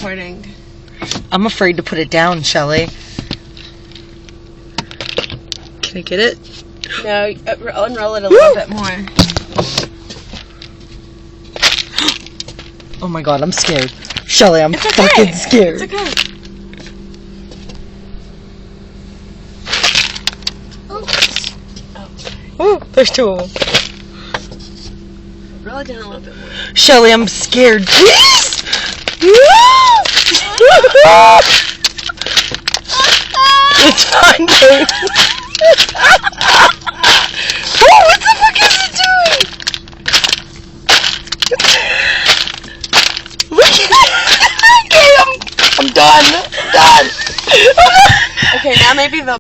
recording. I'm afraid to put it down, Shelly. Can I get it? No, unroll it a little bit more. Oh my god, I'm scared. Shelly, I'm fucking scared. It's okay. Ooh, there's two of them. Roll it down a little bit more. Shelly, I'm scared. Please! It's fine, babe.